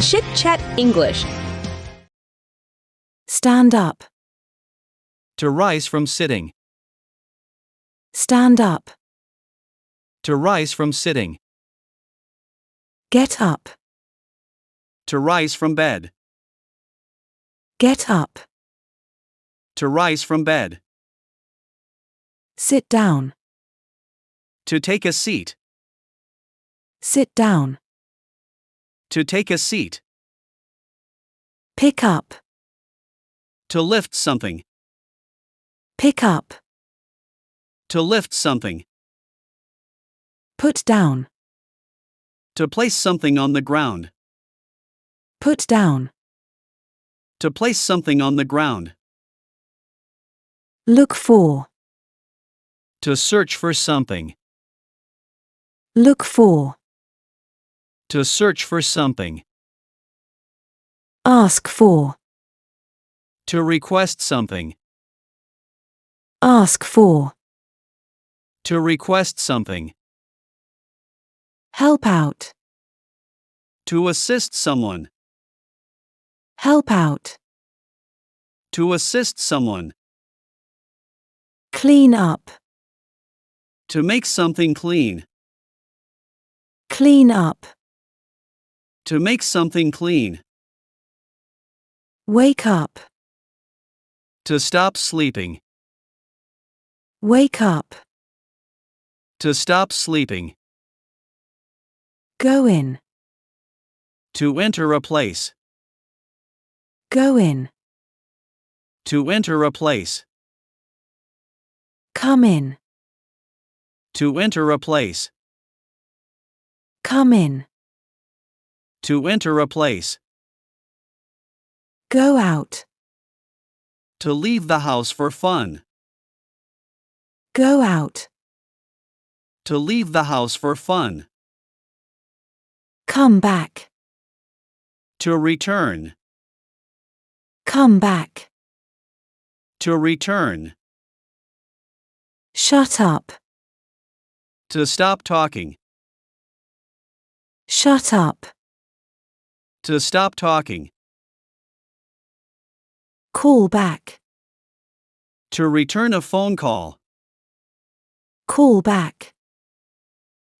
Chit Chat English. Stand up. To rise from sitting. Stand up. To rise from sitting. Get up. To rise from bed. Get up. To rise from bed. Sit down. To take a seat. Sit down. To take a seat. Pick up. To lift something. Pick up. To lift something. Put down. To place something on the ground. Put down. To place something on the ground. Look for. To search for something. Look for. To search for something. Ask for. To request something. Ask for. To request something. Help out. To assist someone. Help out. To assist someone. Clean up. To make something clean. Clean up. To make something clean. Wake up. To stop sleeping. Wake up. To stop sleeping. Go in. To enter a place. Go in. To enter a place. Come in. To enter a place. Come in. To enter a place. Go out. To leave the house for fun. Go out. To leave the house for fun. Come back. To return. Come back. To return. Shut up. To stop talking. Shut up. To stop talking. Call back. To return a phone call. Call back.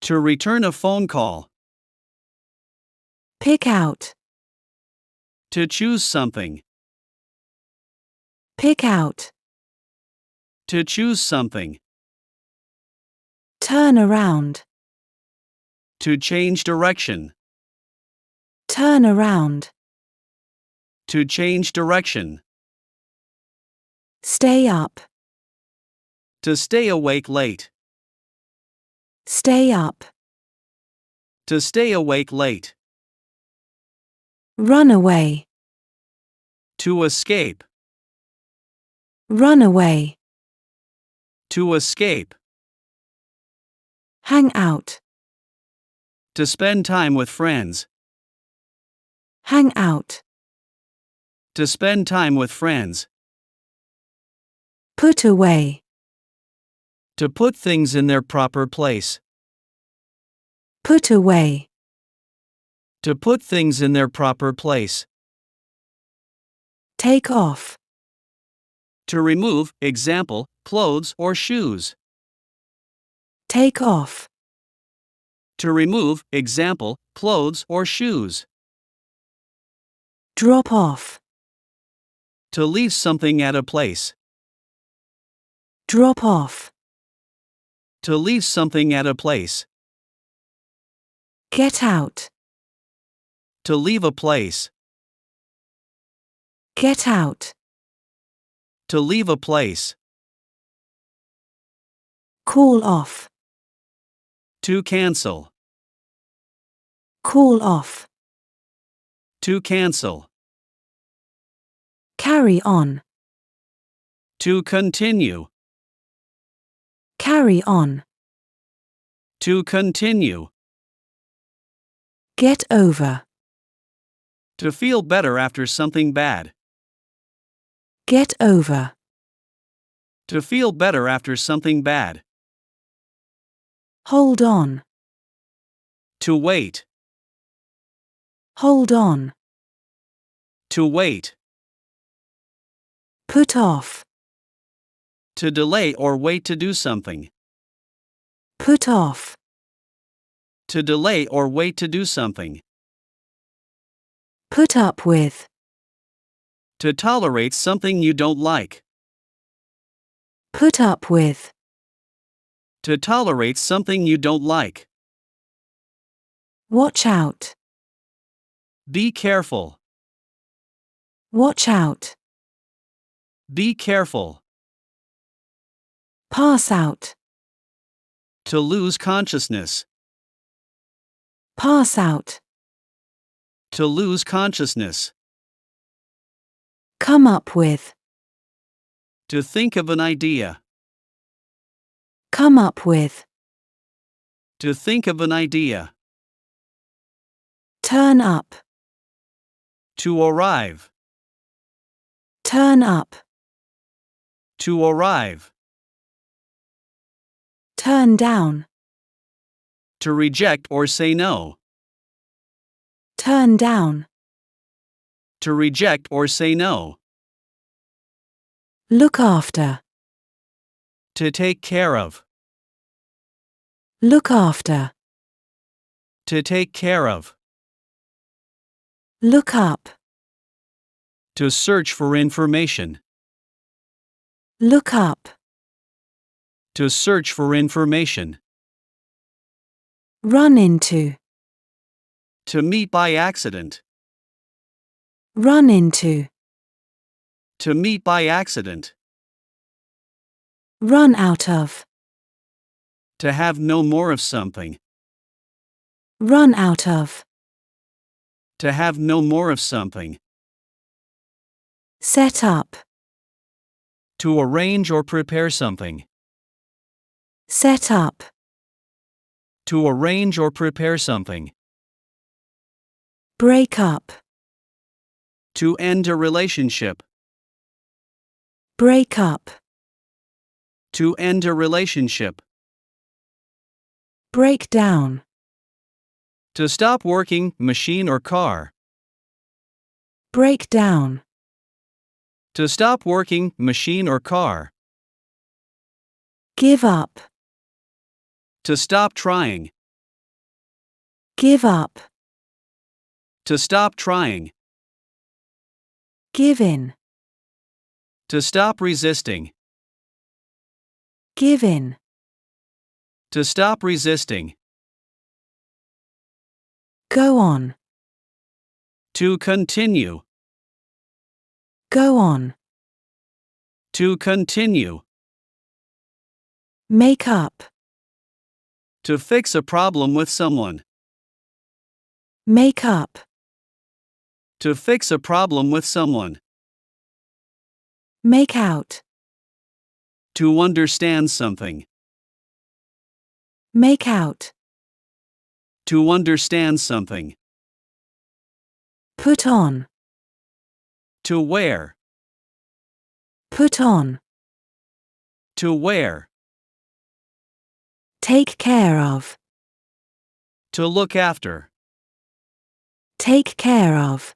To return a phone call. Pick out. To choose something. Pick out. To choose something. Turn around. To change direction. Turn around. To change direction. Stay up. To stay awake late. Stay up. To stay awake late. Run away. To escape. Run away. To escape. Hang out. To spend time with friends. Hang out. To spend time with friends. Put away. To put things in their proper place. Put away. To put things in their proper place. Take off. To remove, example, clothes or shoes. Take off. To remove, example, clothes or shoes. Drop off. To leave something at a place. Drop off. To leave something at a place. Get out. To leave a place. Get out. To leave a place. Call off. To cancel. Call off. To cancel. Carry on. To continue. Carry on. To continue. Get over. To feel better after something bad. Get over. To feel better after something bad. Hold on. To wait. Hold on. To wait. Put off. To delay or wait to do something. Put off. To delay or wait to do something. Put up with. To tolerate something you don't like. Put up with. To tolerate something you don't like. Watch out. Be careful. Watch out. Be careful. Pass out. To lose consciousness. Pass out. To lose consciousness. Come up with. To think of an idea. Come up with. To think of an idea. Turn up. To arrive. Turn up. To arrive. Turn down. To reject or say no. Turn down. To reject or say no. Look after. To take care of. Look after. To take care of. Look up. To search for information. Look up. To search for information. Run into. To meet by accident. Run into. To meet by accident. Run out of. To have no more of something. Run out of. To have no more of something. Set up. To arrange or prepare something. Set up. To arrange or prepare something. Break up. To end a relationship. Break up. To end a relationship. Break down. To stop working, machine or car. Break down. To stop working, machine or car. Give up. To stop trying. Give up. To stop trying. Give in. To stop resisting. Give in. To stop resisting. Go on. To continue. Go on. To continue. Make up. To fix a problem with someone. Make up. To fix a problem with someone. Make out. To understand something. Make out. To understand something. Put on. To wear. Put on. To wear. Take care of. To look after. Take care of.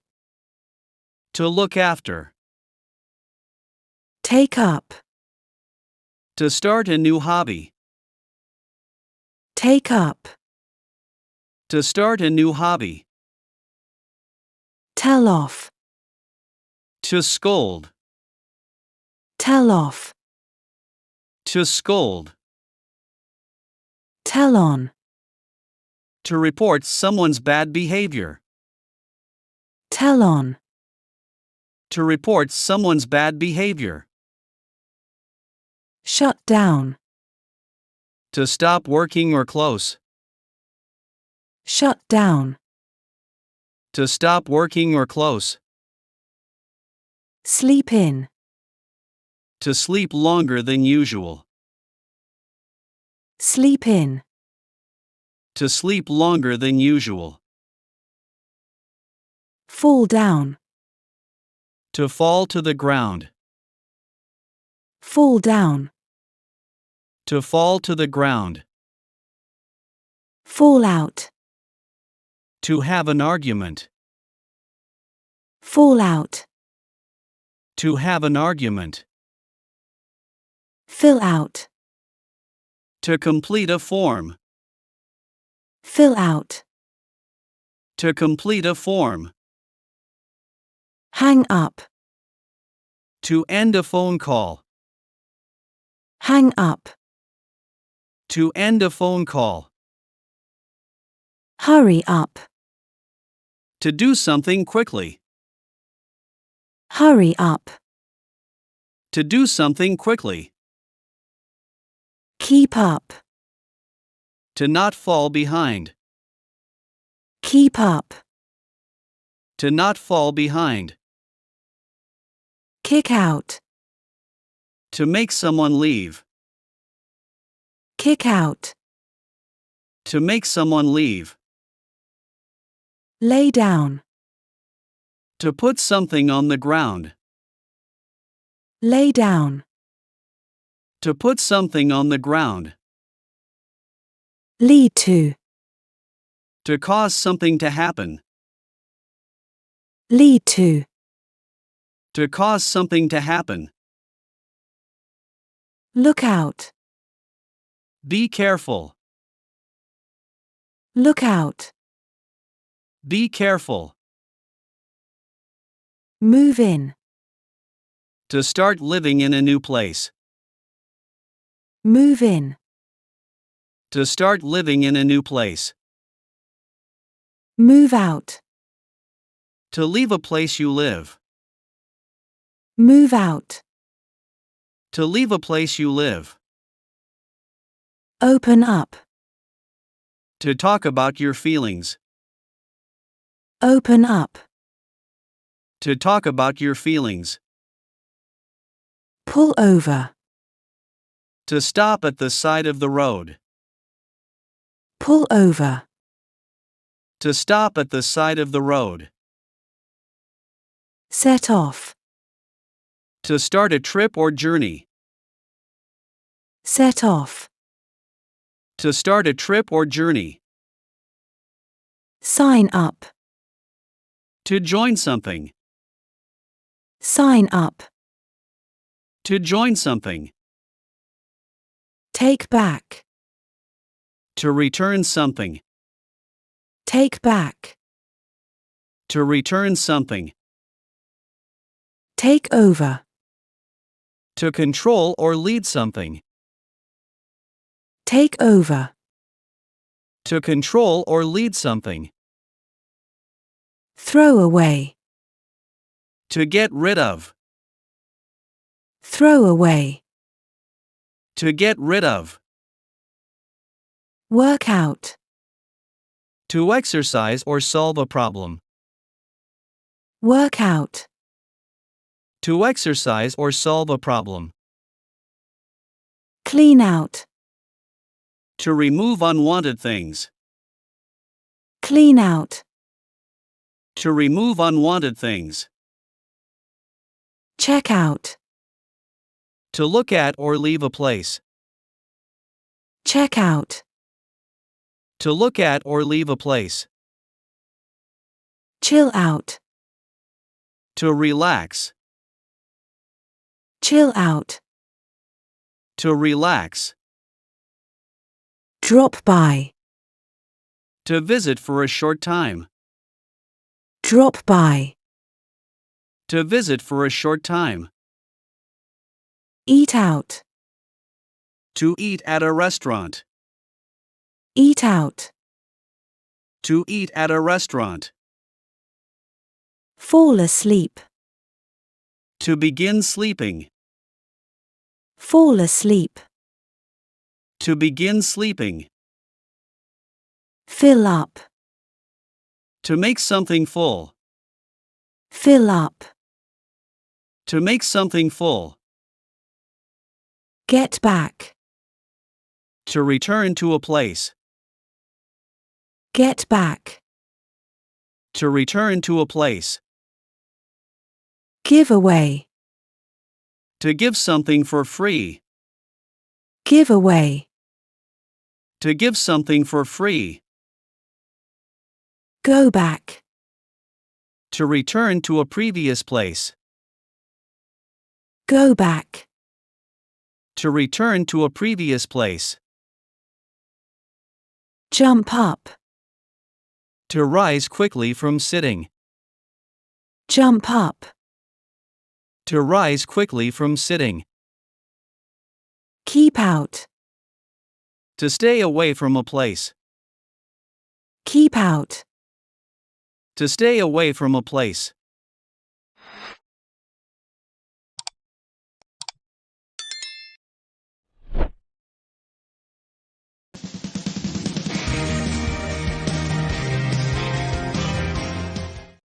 To look after. Take up. To start a new hobby. Take up. To start a new hobby. Tell off. To scold. Tell off. To scold. Tell on. To report someone's bad behavior. Tell on. To report someone's bad behavior. Shut down. To stop working or close. Shut down. To stop working or close. Sleep in. To sleep longer than usual. Sleep in. To sleep longer than usual. Fall down. To fall to the ground. Fall down. To fall to the ground. Fall out. To have an argument. Fall out. To have an argument. Fill out. To complete a form. Fill out. To complete a form. Hang up. To end a phone call. Hang up. To end a phone call. Hurry up. To do something quickly. Hurry up. To do something quickly. Keep up. To not fall behind. Keep up. To not fall behind. Kick out. To make someone leave. Kick out. To make someone leave. Lay down. To put something on the ground. Lay down. To put something on the ground. Lead to. To cause something to happen. Lead to. To cause something to happen. Look out. Be careful. Look out. Be careful. Move in. To start living in a new place. Move in. To start living in a new place. Move out. To leave a place you live. Move out. To leave a place you live. Open up. To talk about your feelings. Open up. To talk about your feelings. Pull over. To stop at the side of the road. Pull over. To stop at the side of the road. Set off. To start a trip or journey. Set off. To start a trip or journey. Sign up. To join something. Sign up. To join something. Take back. To return something. Take back. To return something. Take over. To control or lead something. Take over. To control or lead something. Throw away. To get rid of. Throw away. To get rid of. Work out. To exercise or solve a problem. Work out. To exercise or solve a problem. Clean out. To remove unwanted things. Clean out. To remove unwanted things. Check out. To look at or leave a place. Check out. To look at or leave a place. Chill out. To relax. Chill out. To relax. Drop by. To visit for a short time. Drop by. To visit for a short time. Eat out. To eat at a restaurant. Eat out. To eat at a restaurant. Fall asleep. To begin sleeping. Fall asleep. To begin sleeping. Fill up. To make something full. Fill up. To make something full. Get back. To return to a place. Get back. To return to a place. Give away. To give something for free. Give away. To give something for free. Go back. To return to a previous place. Go back. To return to a previous place. Jump up. To rise quickly from sitting. Jump up. To rise quickly from sitting. Keep out. To stay away from a place. Keep out. To stay away from a place.